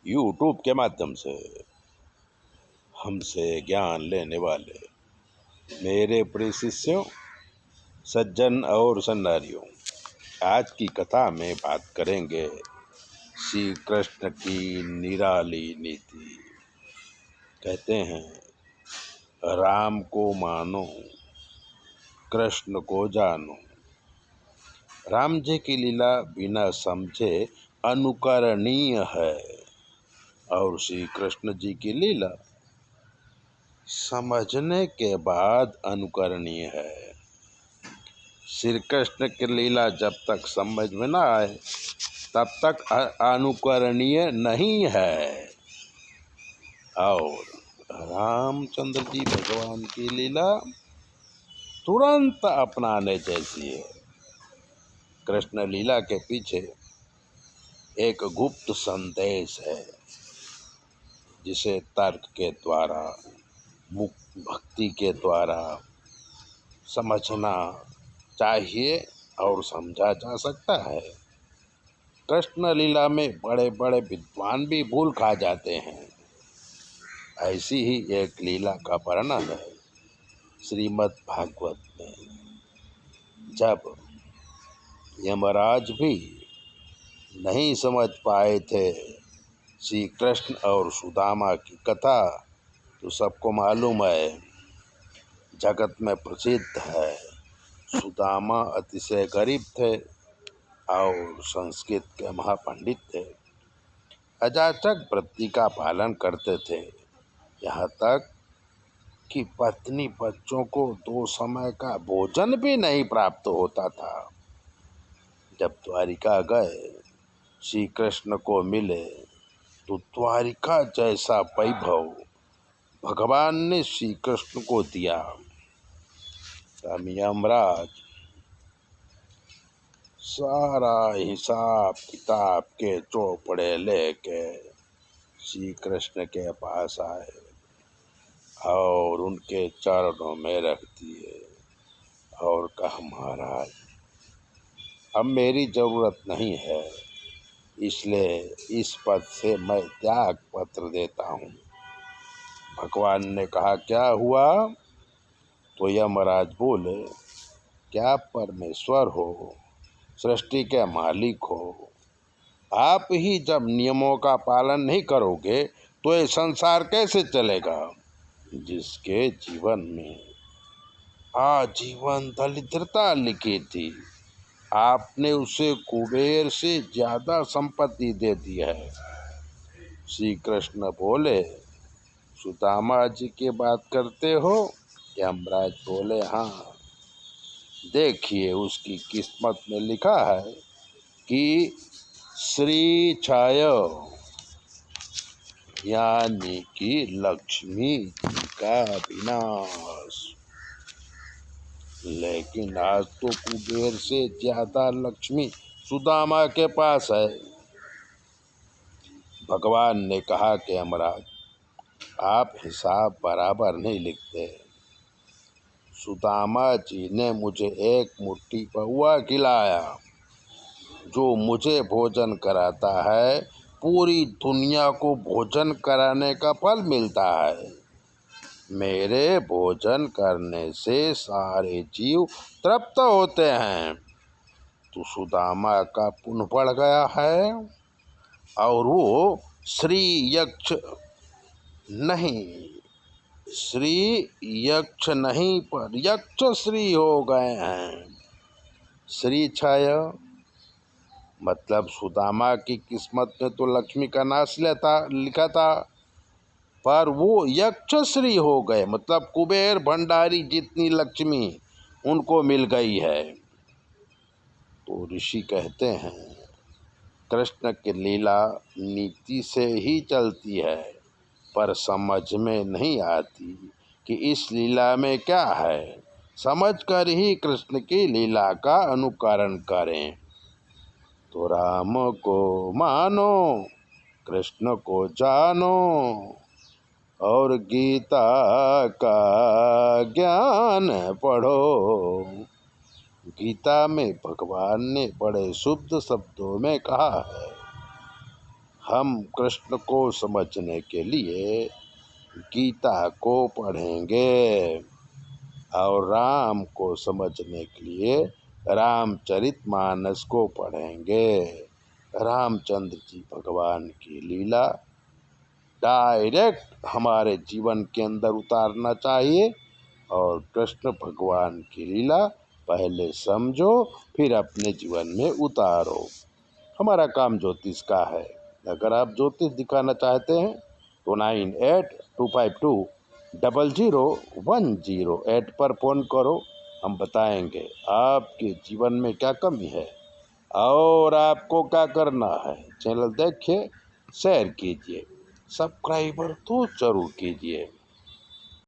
YouTube के माध्यम से हमसे ज्ञान लेने वाले मेरे प्रिय शिष्यों, सज्जन और सन्नारियों, आज की कथा में बात करेंगे श्री कृष्ण की निराली नीति। कहते हैं, राम को मानो, कृष्ण को जानो। राम जी की लीला बिना समझे अनुकरणीय है और श्री कृष्ण जी की लीला समझने के बाद अनुकरणीय है। श्री कृष्ण की लीला जब तक समझ में ना आए तब तक अनुकरणीय नहीं है, और रामचंद्र जी भगवान की लीला तुरंत अपनाने जैसी है। कृष्ण लीला के पीछे एक गुप्त संदेश है जिसे तर्क के द्वारा, भक्ति के द्वारा समझना चाहिए और समझा जा सकता है। कृष्ण लीला में बड़े बड़े विद्वान भी भूल खा जाते हैं। ऐसी ही एक लीला का वर्णन है श्रीमद् भागवत में। जब यमराज भी नहीं समझ पाए थे श्री कृष्ण और सुदामा की कथा, तो सबको मालूम है, जगत में प्रसिद्ध है। सुदामा अतिशय गरीब थे और संस्कृत के महापंडित थे। अजाचक वृत्ति का पालन करते थे, यहाँ तक कि पत्नी बच्चों को 2 समय का भोजन भी नहीं प्राप्त होता था। जब द्वारिका गए, श्री कृष्ण को मिले, तो द्वारिका जैसा वैभव भगवान ने श्री कृष्ण को दिया। यमराज सारा हिसाब किताब के चौपड़े लेके श्री कृष्ण के पास आए और उनके चरणों में रख दिए और कहा, महाराज, अब मेरी जरूरत नहीं है, इसलिए इस पद से मैं त्याग पत्र देता हूँ। भगवान ने कहा, क्या हुआ? तो यमराज बोले, क्या परमेश्वर हो, सृष्टि के मालिक हो, आप ही जब नियमों का पालन नहीं करोगे तो ये संसार कैसे चलेगा? जिसके जीवन में आजीवन दरिद्रता लिखी थी, आपने उसे कुबेर से ज्यादा संपत्ति दे दी है। श्री कृष्ण बोले, सुदामा जी की बात करते हो? यमराज बोले, हाँ। देखिए, उसकी किस्मत में लिखा है कि श्री छाय, यानी कि लक्ष्मी जी का विनाश। लेकिन आज तो कुबेर से ज्यादा लक्ष्मी सुदामा के पास है। भगवान ने कहा कि यमराज, आप हिसाब बराबर नहीं लिखते। सुदामा जी ने मुझे एक मुट्ठी पहुआ खिलाया, जो मुझे भोजन कराता है पूरी दुनिया को भोजन कराने का फल मिलता है। मेरे भोजन करने से सारे जीव तृप्त होते हैं। तो सुदामा का पुण्य बढ़ गया है और वो श्री यक्ष नहीं पर यक्ष श्री हो गए हैं। श्री छाय मतलब सुदामा की किस्मत में तो लक्ष्मी का नाश लिखा था, पर वो यक्ष श्री हो गए, मतलब कुबेर भंडारी जितनी लक्ष्मी उनको मिल गई है। तो ऋषि कहते हैं, कृष्ण की लीला नीति से ही चलती है, पर समझ में नहीं आती कि इस लीला में क्या है। समझकर ही कृष्ण की लीला का अनुकरण करें। तो राम को मानो, कृष्ण को जानो और गीता का ज्ञान पढ़ो। गीता में भगवान ने बड़े शुद्ध शब्दों में कहा है, हम कृष्ण को समझने के लिए गीता को पढ़ेंगे और राम को समझने के लिए रामचरितमानस को पढ़ेंगे। रामचंद्र जी भगवान की लीला डायरेक्ट हमारे जीवन के अंदर उतारना चाहिए और कृष्ण भगवान की लीला पहले समझो फिर अपने जीवन में उतारो। हमारा काम ज्योतिष का है। अगर आप ज्योतिष दिखाना चाहते हैं तो 9825200108 पर फ़ोन करो। हम बताएंगे आपके जीवन में क्या कमी है और आपको क्या करना है। चैनल देखिए, शेयर कीजिए, सब्सक्राइबर तो जरूर कीजिए।